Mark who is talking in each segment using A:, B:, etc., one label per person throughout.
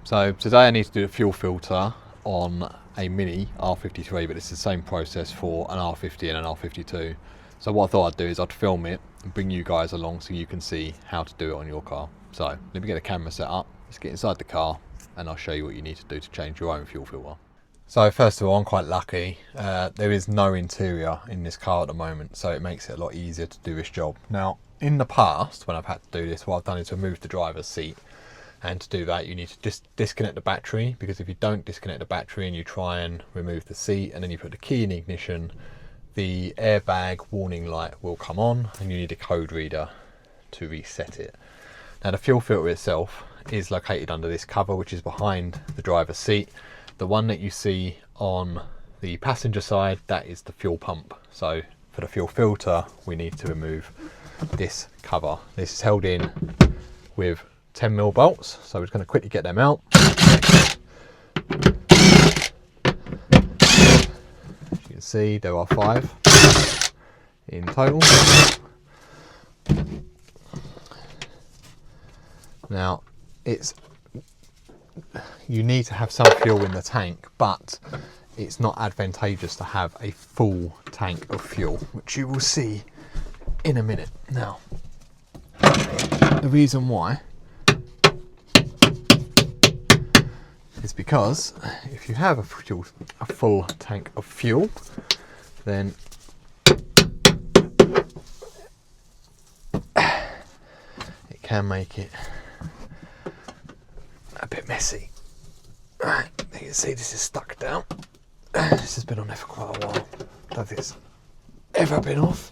A: So today I need to do a fuel filter on a Mini R53, but it's the same process for an R50 and an R52. So what I thought I'd do is I'd film it and bring you guys along so you can see how to do it on your car. So let me get the camera set up, let's get inside the car and I'll show you what you need to do to change your own fuel filter. So first of all, I'm quite lucky. There is no interior in this car at the moment, so it makes it a lot easier to do this job. Now, in the past, when I've had to do this, what I've done is remove the driver's seat. And to do that, you need to just disconnect the battery, because if you don't disconnect the battery and you try and remove the seat and then you put the key in ignition, the airbag warning light will come on and you need a code reader to reset it. Now the fuel filter itself is located under this cover, which is behind the driver's seat. The one that you see on the passenger side, that is the fuel pump. So for the fuel filter, we need to remove this cover. This is held in with 10mm bolts, so we're just going to quickly get them out. As you can see, there are 5 in total. Now, you need to have some fuel in the tank, but it's not advantageous to have a full tank of fuel, which you will see in a minute. Now, the reason why is because if you have a full tank of fuel, then it can make it a bit messy. Right, you can see this is stuck down. This has been on there for quite a while. I don't think it's ever been off.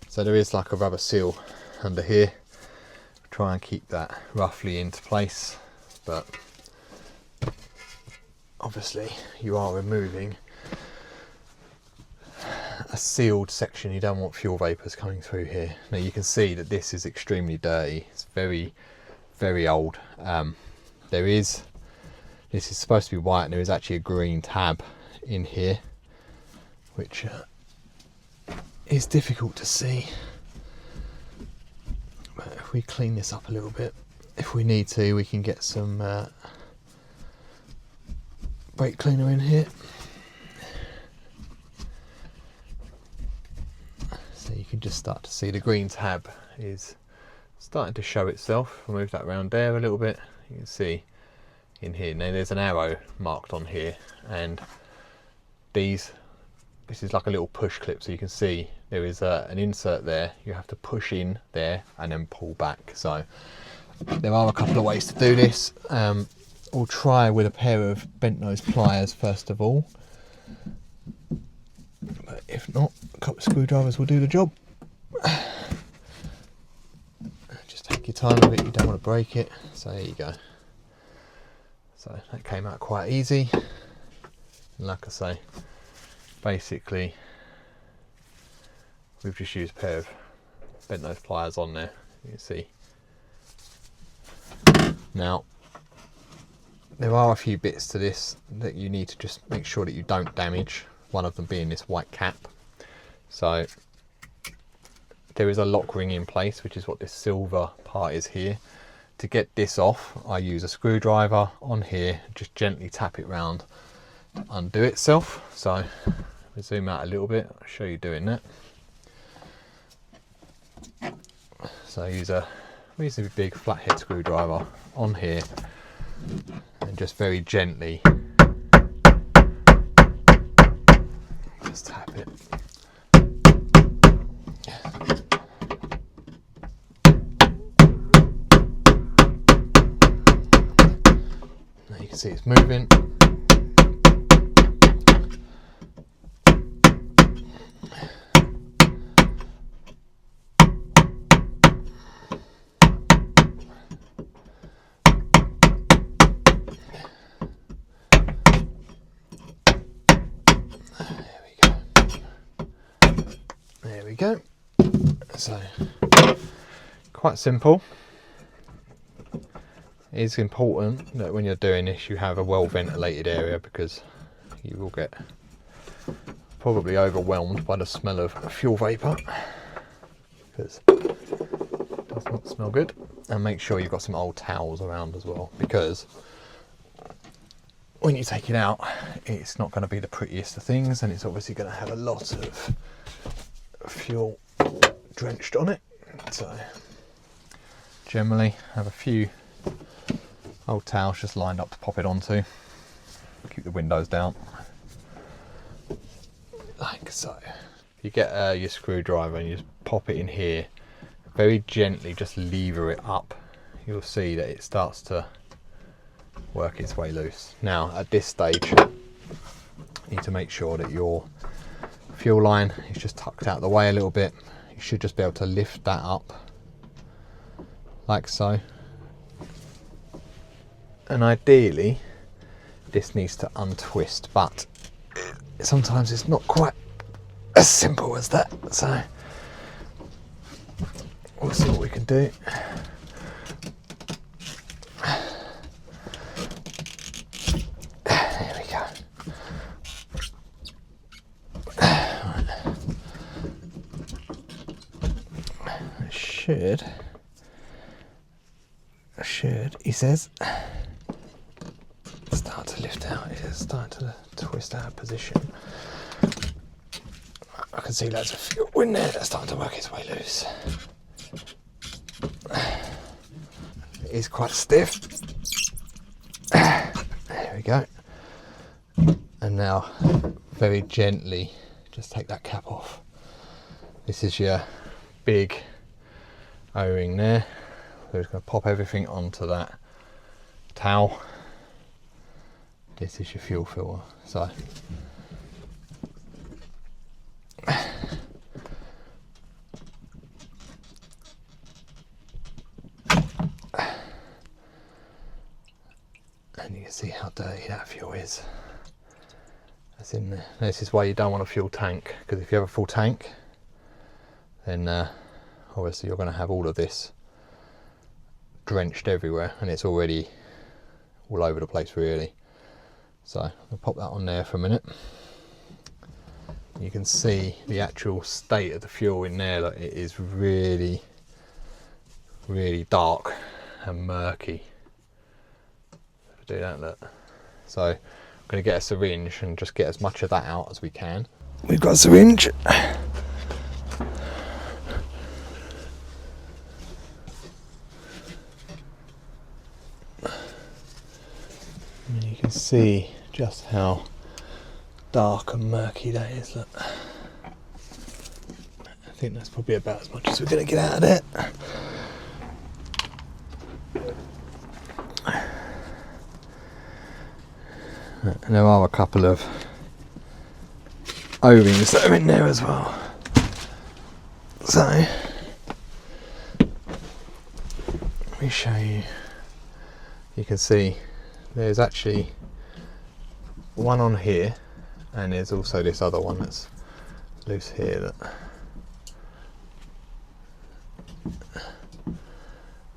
A: So there is like a rubber seal under here. Try and keep that roughly into place, but obviously you are removing a sealed section. You don't want fuel vapours coming through here. Now you can see that this is extremely dirty. It's very, very old. This is supposed to be white and there is actually a green tab in here, which is difficult to see, but if we clean this up a little bit, if we need to, we can get some brake cleaner in here. So you can just start to see the green tab is starting to show itself. I'll move that around there a little bit. You can see in here, now there's an arrow marked on here, and this is like a little push clip, so you can see there is an insert there. You have to push in there and then pull back. So there are a couple of ways to do this. We'll try with a pair of bent nose pliers first of all, but if not, a couple of screwdrivers will do the job. Just take your time with it, you don't want to break it. So there you go. So that came out quite easy, and like I say, basically we've just used a pair of bent nose pliers on there, you can see. Now there are a few bits to this that you need to just make sure that you don't damage, one of them being this white cap. So there is a lock ring in place, which is what this silver part is here. To get this off, I use a screwdriver on here, just gently tap it round to undo itself. So we zoom out a little bit, I'll show you doing that. So I use a reasonably big flathead screwdriver on here and just very gently just tap it. Now you can see it's moving. There we go. So quite simple. It's important that when you're doing this you have a well ventilated area, because you will get probably overwhelmed by the smell of fuel vapour, because it does not smell good. And make sure you've got some old towels around as well, because when you take it out it's not going to be the prettiest of things, and it's obviously going to have a lot of fuel drenched on it. So generally have a few old towels just lined up to pop it onto. Keep the windows down like so. You get your screwdriver and you just pop it in here, very gently just lever it up. You'll see that it starts to work its way loose. Now at this stage you need to make sure that your fuel line is just tucked out of the way a little bit. You should just be able to lift that up like so, and ideally this needs to untwist, but sometimes it's not quite as simple as that, so we'll see what we can do. There we go. It should, he says, start to lift out. It's starting to twist out of position. I can see loads of fuel in there that's starting to work its way loose. It is quite stiff. There we go. And now very gently just take that cap off. This is your big O-ring there. We're just going to pop everything onto that towel. This is your fuel filter. So and you can see how dirty that fuel is. That's in there. This is why you don't want a fuel tank, because if you have a full tank, then obviously you're going to have all of this drenched everywhere, and it's already all over the place really. So I'll pop that on there for a minute. You can see the actual state of the fuel in there, that it is really dark and murky. If I do that, look. So I'm going to get a syringe and just get as much of that out as we can. We've got a syringe. And you can see just how dark and murky that is. Look, I think that's probably about as much as we're going to get out of it. And there are a couple of O-rings that are in there as well. So let me show you. You can see there's actually one on here, and there's also this other one that's loose here.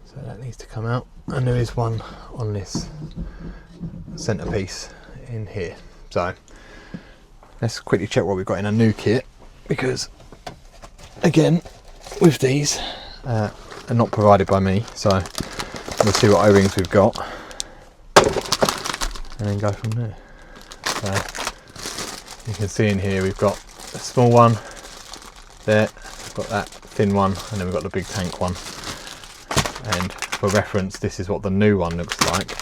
A: So that needs to come out, and there is one on this centerpiece in here. So let's quickly check what we've got in a new kit, because again with these are not provided by me, so we'll see what O-rings we've got and then go from there. So you can see in here we've got a small one there, we've got that thin one, and then we've got the big tank one. And for reference, this is what the new one looks like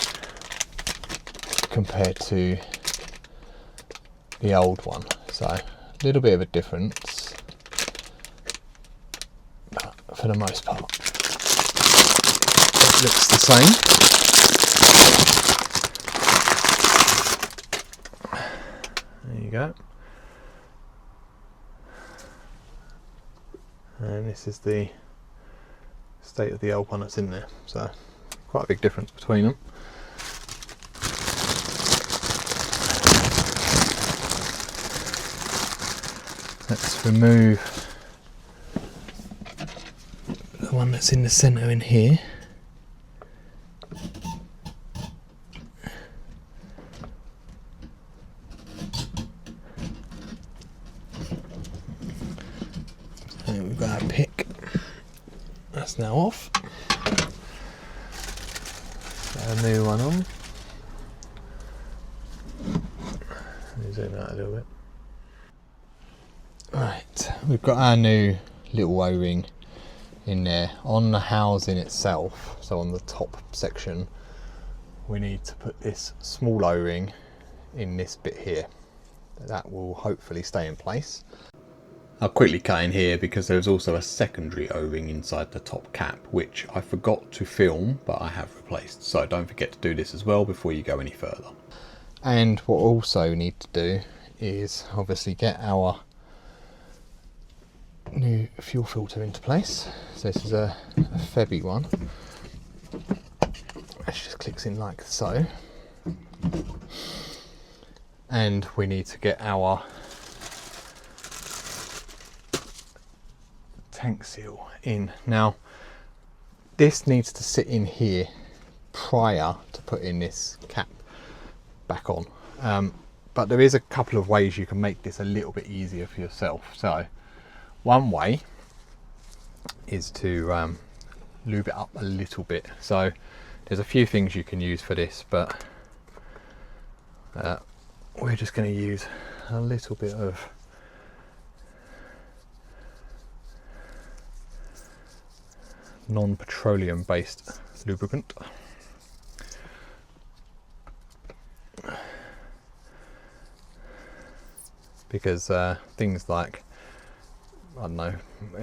A: compared to the old one. So a little bit of a difference, but for the most part it looks the same. There you go. And this is the state of the old one that's in there. So quite a big difference between them. Let's remove the one that's in the centre in here.
B: we've got our pick. That's now off. Got a new one on. Let me zoom out a little bit. Right, we've got our new little O-ring in there. On the housing itself, so on the top section, we need to put this small O-ring in this bit here. That will hopefully stay in place. I'll quickly cut in here because there's also a secondary O-ring inside the top cap, which I forgot to film, but I have replaced. So don't forget to do this as well before you go any further. And what we also need to do is obviously get our new fuel filter into place. So this is a Febby one. It just clicks in like so. And we need to get our tank seal in. Now this needs to sit in here prior to putting this cap back on, but there is a couple of ways you can make this a little bit easier for yourself. So one way is to lube it up a little bit. So there's a few things you can use for this, but we're just going to use a little bit of non-petroleum based lubricant. Because things like, I don't know,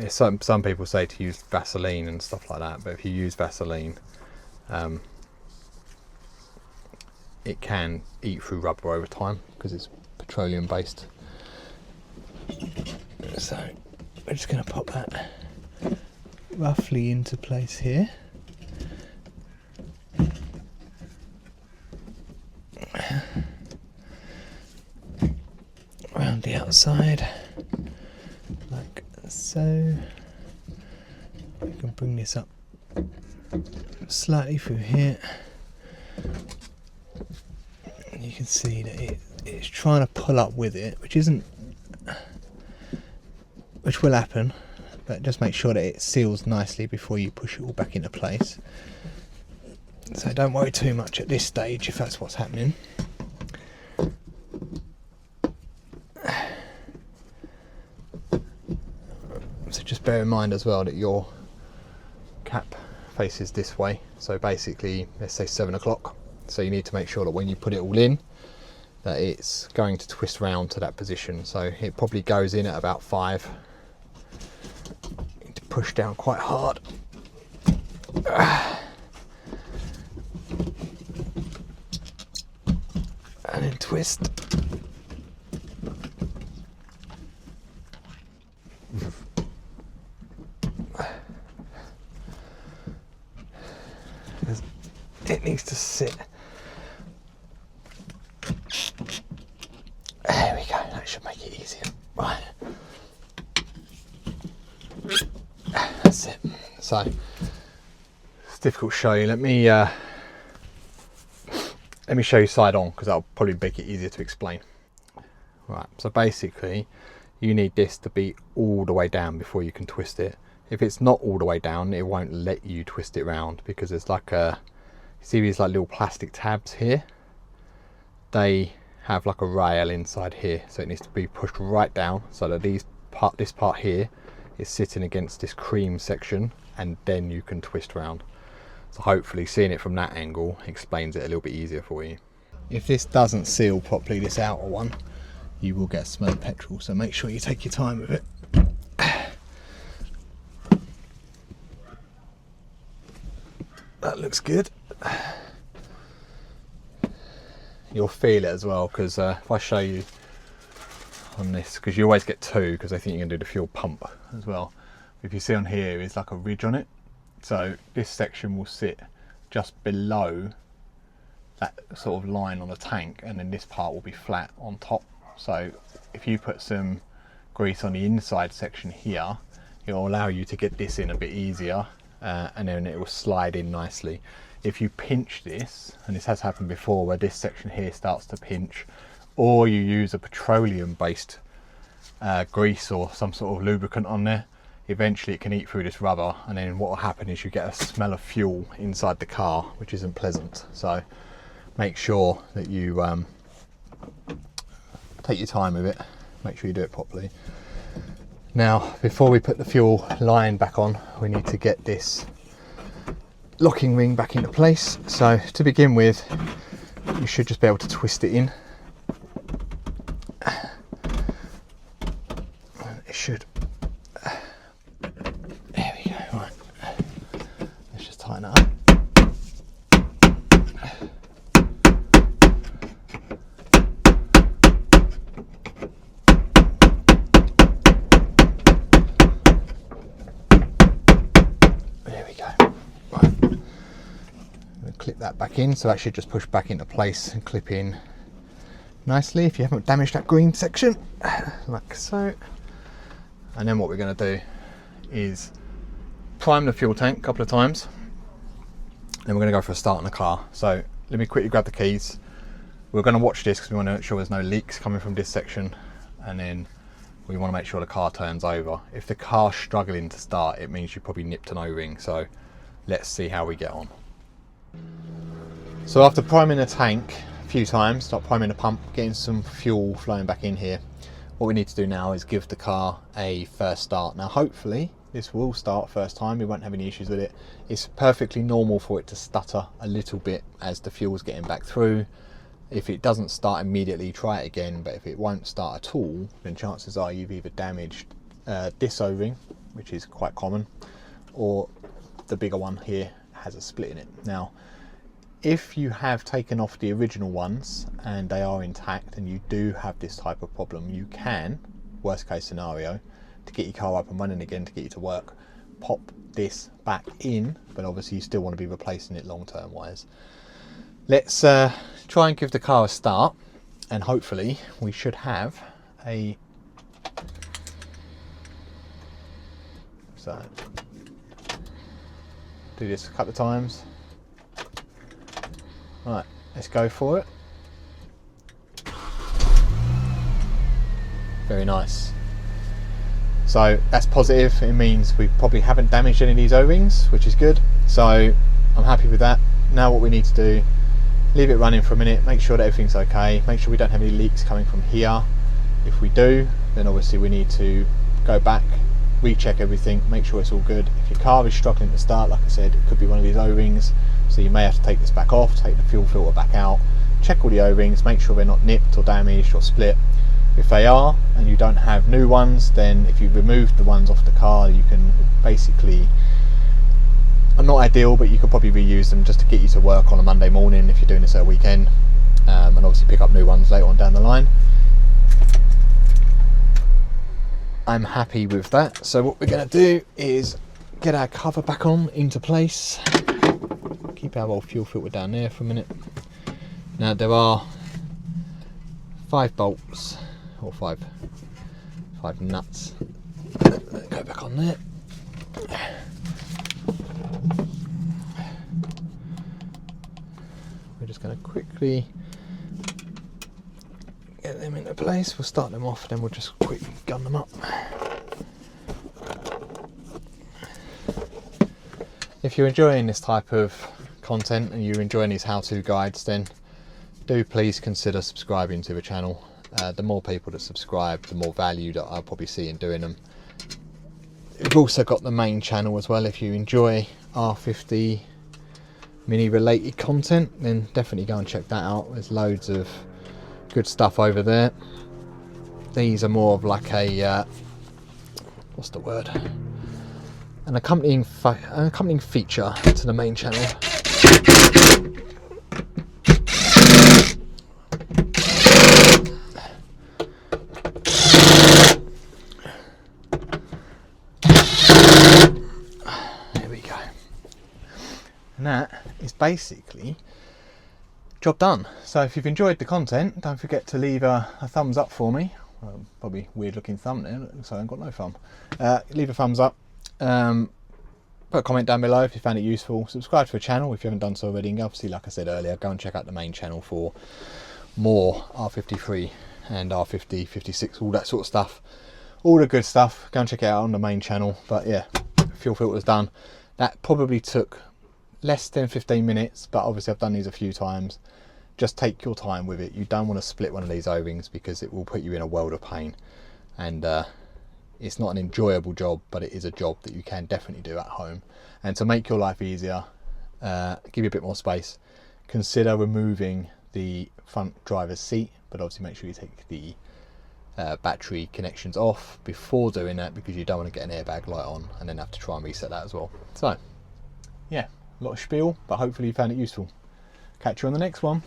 B: some people say to use Vaseline and stuff like that, but if you use Vaseline, it can eat through rubber over time because it's petroleum based. So we're just going to pop that roughly into place here. Around the outside, like so. We can bring this up slightly through here. You can see that it's trying to pull up with it, which will happen, but just make sure that it seals nicely before you push it all back into place. So don't worry too much at this stage if that's what's happening. So just bear in mind as well that your cap faces this way, so basically let's say 7 o'clock. So you need to make sure that when you put it all in, that it's going to twist round to that position. So it probably goes in at about 5. You need to push down quite hard. And then twist. It needs to sit. There we go, that should make it easier. Right. That's it. So, it's difficult to show you. Let me show you side on, because that'll probably make it easier to explain. Right, so basically, you need this to be all the way down before you can twist it. If it's not all the way down, it won't let you twist it round, because there's like a, see these like little plastic tabs here? They have like a rail inside here, so it needs to be pushed right down so that this part here is sitting against this cream section, and then you can twist around. So hopefully seeing it from that angle explains it a little bit easier for you. If this doesn't seal properly, this outer one, you will get a smell of petrol, so make sure you take your time with it. That looks good. You'll feel it as well, because if I show you on this, because you always get 2 because I think you're going to do the fuel pump as well. If you see on here, it's like a ridge on it, so this section will sit just below that sort of line on the tank, and then this part will be flat on top. So if you put some grease on the inside section here, it will allow you to get this in a bit easier, and then it will slide in nicely. If you pinch this, and this has happened before where this section here starts to pinch, or you use a petroleum based grease or some sort of lubricant on there, eventually it can eat through this rubber, and then what will happen is you get a smell of fuel inside the car, which isn't pleasant. So make sure that you take your time with it, make sure you do it properly. Now, before we put the fuel line back on, we need to get this locking ring back into place. So to begin with, you should just be able to twist it in. It should. There we go. Right. Let's just tighten it up. There we go. Right. Clip that back in, so that should just push back into place and clip in nicely if you haven't damaged that green section, like so. And then what we're going to do is prime the fuel tank a couple of times, then we're going to go for a start in the car. So let me quickly grab the keys. We're going to watch this because we want to make sure there's no leaks coming from this section, and then we want to make sure the car turns over. If the car's struggling to start, it means you probably nipped an O-ring. So let's see how we get on. So after priming the tank a few times, start priming the pump, getting some fuel flowing back in here, what we need to do now is give the car a first start. Now hopefully this will start first time, we won't have any issues with it. It's perfectly normal for it to stutter a little bit as the fuel's getting back through. If it doesn't start immediately, try it again, but if it won't start at all, then chances are you've either damaged this O-ring, which is quite common, or the bigger one here has a split in it. Now, if you have taken off the original ones and they are intact and you do have this type of problem, you can, worst case scenario, to get your car up and running again, to get you to work, pop this back in, but obviously you still want to be replacing it long term wise. Let's try and give the car a start, and hopefully we should have a... So, do this a couple of times. Right, let's go for it. Very nice. So that's positive. It means we probably haven't damaged any of these O-rings, which is good. So I'm happy with that. Now what we need to do, leave it running for a minute, make sure that everything's okay, make sure we don't have any leaks coming from here. If we do, then obviously we need to go back, recheck everything, make sure it's all good. If your car is struggling to start, like I said, it could be one of these O-rings, so you may have to take this back off, take the fuel filter back out, check all the O-rings, make sure they're not nipped or damaged or split. If they are, and you don't have new ones, then if you remove the ones off the car, you can basically, not ideal, but you could probably reuse them just to get you to work on a Monday morning if you're doing this at a weekend, and obviously pick up new ones later on down the line. I'm happy with that. So what we're going to do is get our cover back on into place. Keep our old fuel filter down there for a minute. Now there are 5 bolts, or five nuts. Go back on there. We're just going to quickly get them into place. We'll start them off, then we'll just quickly gun them up. If you're enjoying this type of content and you're enjoying these how-to guides, then do please consider subscribing to the channel. The more people that subscribe, the more value that I'll probably see in doing them. We've also got the main channel as well. If you enjoy R50 mini related content, then definitely go and check that out. There's loads of good stuff over there. These are more of like a what's the word, an accompanying feature to the main channel. There we go. And that is basically job done. So if you've enjoyed the content, don't forget to leave a thumbs up for me. Well, probably weird looking thumbnail, so I haven't got no thumb. Leave a thumbs up. Put a comment down below if you found it useful. Subscribe to the channel if you haven't done so already. And obviously, like I said earlier, go and check out the main channel for more R53 and R50, 56, all that sort of stuff all the good stuff. Go and check it out on the main channel. But yeah, fuel filter's done. That probably took less than 15 minutes, but obviously I've done these a few times. Just take your time with it. You don't want to split one of these O-rings because it will put you in a world of pain. And it's not an enjoyable job, but it is a job that you can definitely do at home. And to make your life easier, give you a bit more space, consider removing the front driver's seat, but obviously make sure you take the battery connections off before doing that, because you don't want to get an airbag light on and then have to try and reset that as well. So yeah, a lot of spiel, but hopefully you found it useful. Catch you on the next one.